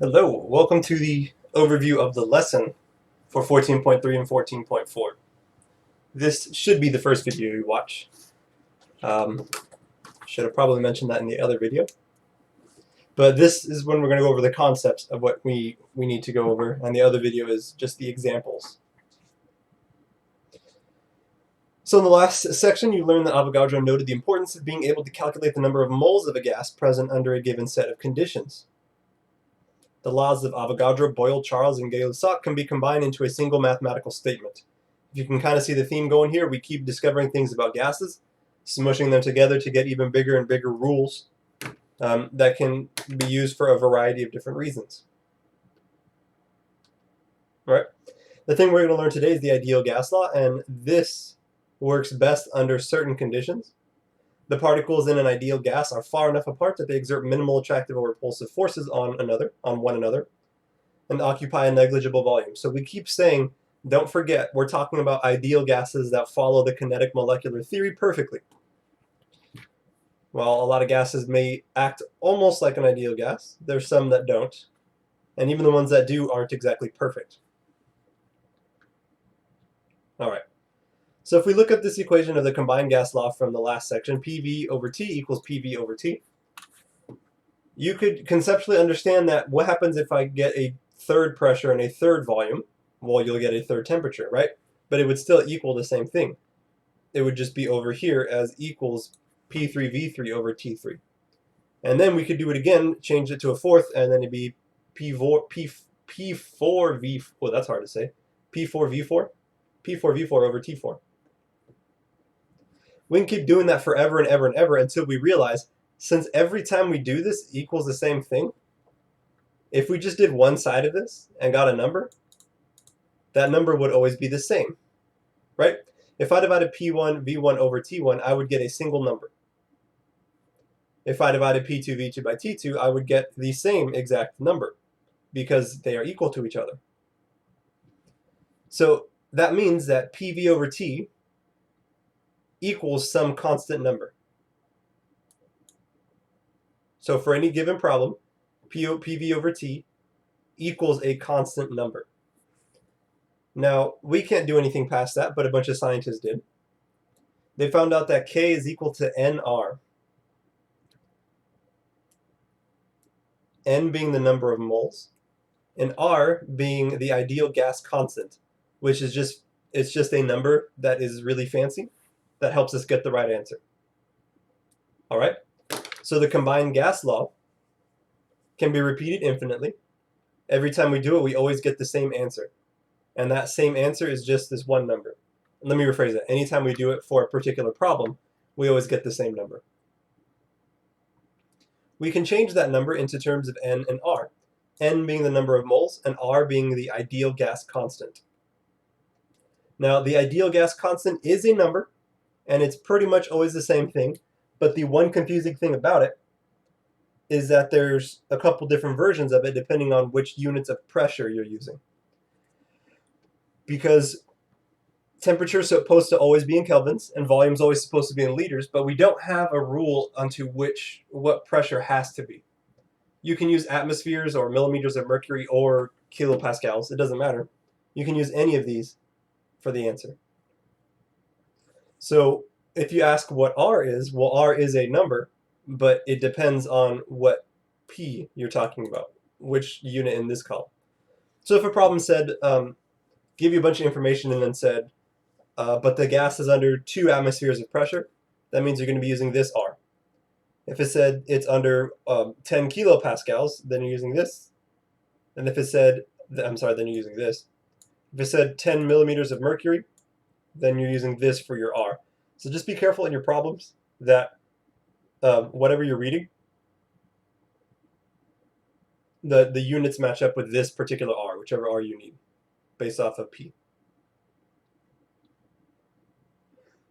Hello, welcome to the overview of the lesson for 14.3 and 14.4. This should be the first video you watch. Should have probably mentioned that in the other video. But this is when we're going to go over the concepts of what we need to go over, and the other video is just the examples. So in the last section, you learned that Avogadro noted the importance of being able to calculate the number of moles of a gas present under a given set of conditions. The laws of Avogadro, Boyle, Charles, and Gay-Lussac can be combined into a single mathematical statement. If you can kind of see the theme going here, we keep discovering things about gases, smushing them together to get even bigger and bigger rules that can be used for a variety of different reasons. All right. The thing we're going to learn today is the ideal gas law, and this works best under certain conditions. The particles in an ideal gas are far enough apart that they exert minimal attractive or repulsive forces on one another, and occupy a negligible volume. So we keep saying, don't forget, we're talking about ideal gases that follow the kinetic molecular theory perfectly. While a lot of gases may act almost like an ideal gas, there's some that don't, and even the ones that do aren't exactly perfect. All right. So if we look at this equation of the combined gas law from the last section, PV over T equals PV over T, you could conceptually understand that what happens if I get a third pressure and a third volume? Well, you'll get a third temperature, right? But it would still equal the same thing. It would just be over here as equals P3V3 over T3. And then we could do it again, change it to a fourth, and then it'd be P4V, well, that's hard to say, P4V4 over T4. We can keep doing that forever and ever and ever until we realize, since every time we do this equals the same thing, if we just did one side of this and got a number, that number would always be the same, right? If I divided P1 V1 over T1, I would get a single number. If I divided P2 V2 by T2, I would get the same exact number because they are equal to each other. So that means that PV over T equals some constant number. So for any given problem, PV over T equals a constant number. Now, we can't do anything past that, but a bunch of scientists did. They found out that K is equal to NR. N being the number of moles, and R being the ideal gas constant, which is just a number that is really fancy that helps us get the right answer. All right? So the combined gas law can be repeated infinitely. Every time we do it, we always get the same answer. And that same answer is just this one number. Let me rephrase it. Anytime we do it for a particular problem, we always get the same number. We can change that number into terms of N and R. N being the number of moles, and R being the ideal gas constant. Now, the ideal gas constant is a number, and it's pretty much always the same thing, but the one confusing thing about it is that there's a couple different versions of it depending on which units of pressure you're using. Because temperature is supposed to always be in kelvins, and volume is always supposed to be in liters, but we don't have a rule onto what pressure has to be. You can use atmospheres or millimeters of mercury or kilopascals, it doesn't matter. You can use any of these for the answer. So if you ask what R is, well, R is a number, but it depends on what P you're talking about, which unit in this column. So if a problem said, give you a bunch of information and then said, but the gas is under 2 atmospheres of pressure, that means you're going to be using this R. If it said it's under 10 kilopascals, then you're using this. And if it said, then you're using this. If it said 10 millimeters of mercury, then you're using this for your R. So just be careful in your problems that whatever you're reading, the units match up with this particular R, whichever R you need, based off of P.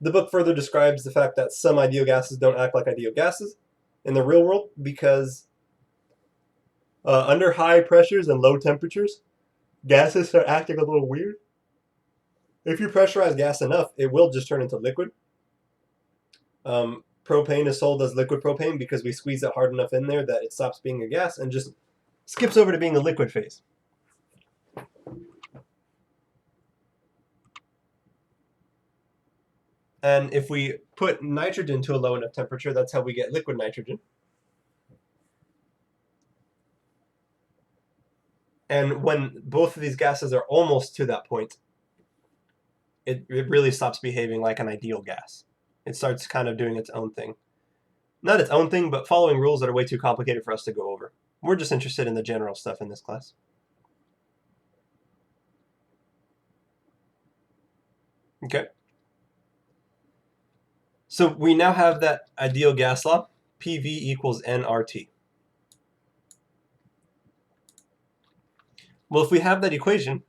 The book further describes the fact that some ideal gases don't act like ideal gases in the real world because under high pressures and low temperatures, gases start acting a little weird. If you pressurize gas enough, it will just turn into liquid. Propane is sold as liquid propane because we squeeze it hard enough in there that it stops being a gas and just skips over to being a liquid phase. And if we put nitrogen to a low enough temperature, that's how we get liquid nitrogen. And when both of these gases are almost to that point, it really stops behaving like an ideal gas. It starts kind of doing its own thing. Not its own thing, but following rules that are way too complicated for us to go over. We're just interested in the general stuff in this class. Okay. So we now have that ideal gas law, PV equals nRT. Well, if we have that equation,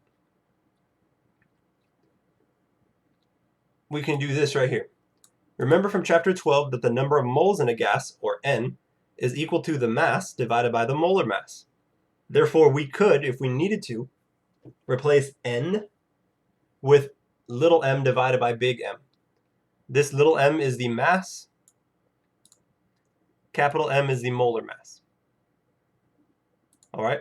we can do this right here. Remember from chapter 12 that the number of moles in a gas, or N, is equal to the mass divided by the molar mass. Therefore, we could, if we needed to, replace N with little m divided by big M. This little m is the mass, capital M is the molar mass. All right?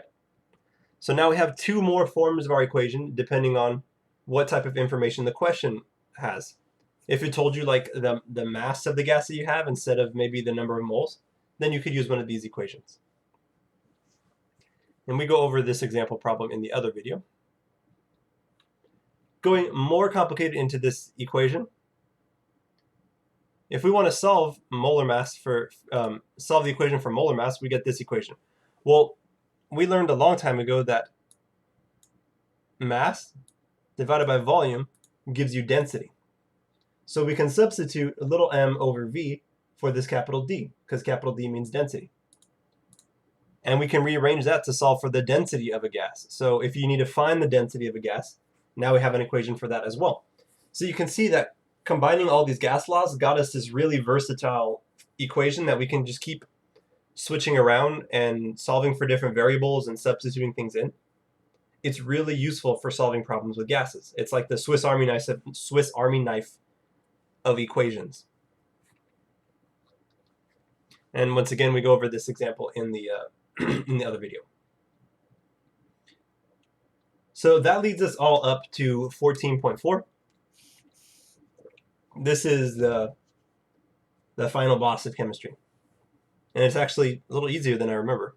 So now we have two more forms of our equation depending on what type of information the question has. If it told you like the mass of the gas that you have instead of maybe the number of moles, then you could use one of these equations. And we go over this example problem in the other video. Going more complicated into this equation, if we want to solve molar mass for solve the equation for molar mass, we get this equation. Well, we learned a long time ago that mass divided by volume gives you density. So we can substitute a little m over v for this capital D, because capital D means density. And we can rearrange that to solve for the density of a gas. So if you need to find the density of a gas, now we have an equation for that as well. So you can see that combining all these gas laws got us this really versatile equation that we can just keep switching around and solving for different variables and substituting things in. It's really useful for solving problems with gases. It's like the Swiss Army knife of equations. And once again, we go over this example in the in the other video. So that leads us all up to 14.4. This is the final boss of chemistry. And it's actually a little easier than I remember.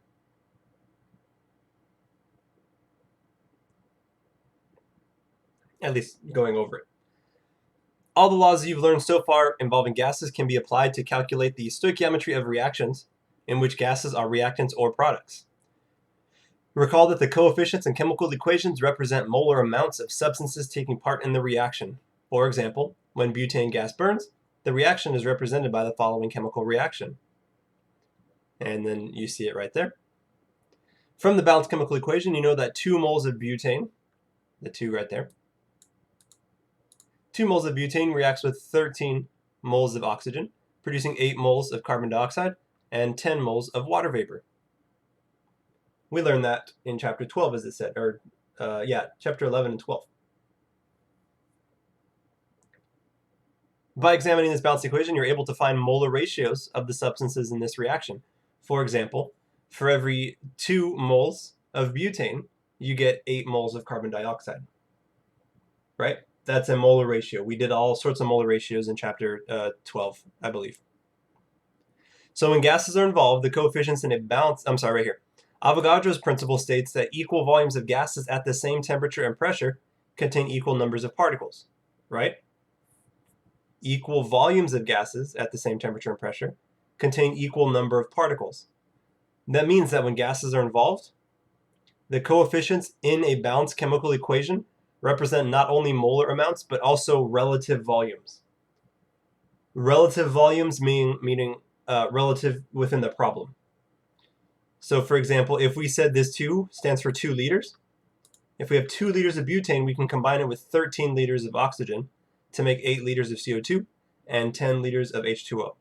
At least going over it. All the laws you've learned so far involving gases can be applied to calculate the stoichiometry of reactions in which gases are reactants or products. Recall that the coefficients in chemical equations represent molar amounts of substances taking part in the reaction. For example, when butane gas burns, the reaction is represented by the following chemical reaction. And then you see it right there. From the balanced chemical equation, you know that 2 moles of butane, the 2 right there, 2 moles of butane reacts with 13 moles of oxygen, producing 8 moles of carbon dioxide and 10 moles of water vapor. We learned that in chapter 12, as it said, or chapter 11 and 12. By examining this balanced equation, you're able to find molar ratios of the substances in this reaction. For example, for every 2 moles of butane, you get 8 moles of carbon dioxide, right? That's a molar ratio. We did all sorts of molar ratios in chapter 12, I believe. So when gases are involved, the coefficients in a balance, right here. Avogadro's principle states that equal volumes of gases at the same temperature and pressure contain equal numbers of particles, right? Equal volumes of gases at the same temperature and pressure contain equal number of particles. That means that when gases are involved, the coefficients in a balanced chemical equation represent not only molar amounts, but also relative volumes. Relative volumes meaning relative within the problem. So for example, if we said this 2 stands for 2 liters, if we have 2 liters of butane, we can combine it with 13 liters of oxygen to make 8 liters of CO2 and 10 liters of H2O,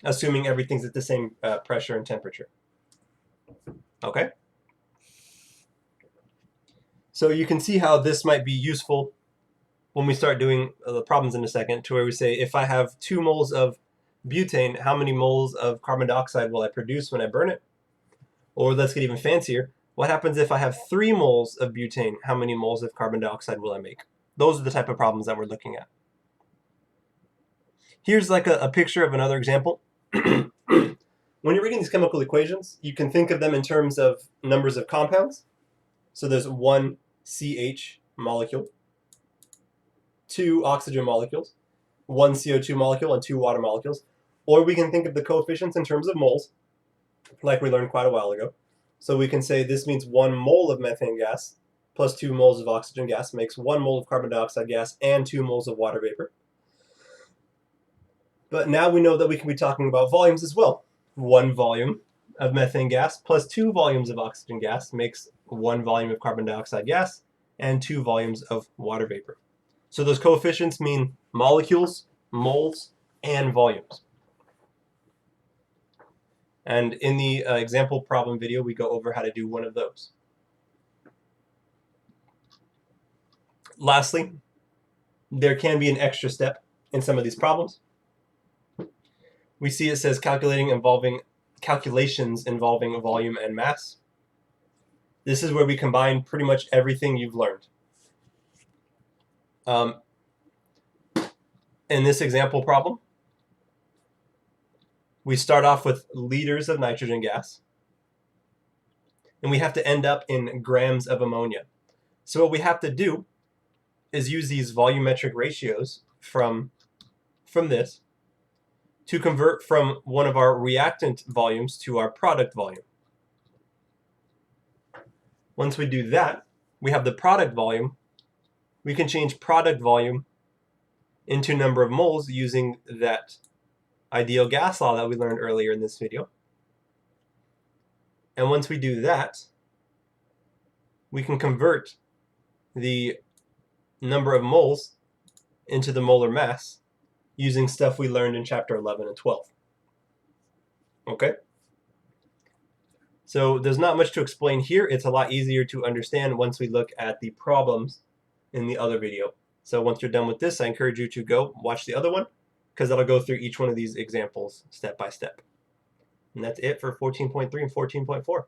assuming everything's at the same pressure and temperature. Okay? So you can see how this might be useful when we start doing the problems in a second, to where we say, if I have 2 moles of butane, how many moles of carbon dioxide will I produce when I burn it? Or let's get even fancier. What happens if I have 3 moles of butane? How many moles of carbon dioxide will I make? Those are the type of problems that we're looking at. Here's like a picture of another example. When you're reading these chemical equations, you can think of them in terms of numbers of compounds. So there's 1 CH molecule, 2 oxygen molecules, 1 CO2 molecule, and 2 water molecules. Or we can think of the coefficients in terms of moles, like we learned quite a while ago. So we can say this means 1 mole of methane gas plus 2 moles of oxygen gas makes 1 mole of carbon dioxide gas and 2 moles of water vapor. But now we know that we can be talking about volumes as well. 1 volume of methane gas plus 2 volumes of oxygen gas makes 1 volume of carbon dioxide gas and 2 volumes of water vapor. So those coefficients mean molecules, moles, and volumes. And in the example problem video, we go over how to do one of those. Lastly, there can be an extra step in some of these problems. We see it says calculations involving volume and mass. This is where we combine pretty much everything you've learned. In this example problem, we start off with liters of nitrogen gas, and we have to end up in grams of ammonia. So what we have to do is use these volumetric ratios from this to convert from one of our reactant volumes to our product volume. Once we do that, we have the product volume. We can change product volume into number of moles using that ideal gas law that we learned earlier in this video. And once we do that, we can convert the number of moles into the molar mass using stuff we learned in chapter 11 and 12. Okay? So there's not much to explain here. It's a lot easier to understand once we look at the problems in the other video. So once you're done with this, I encourage you to go watch the other one, because that'll go through each one of these examples step by step. And that's it for 14.3 and 14.4.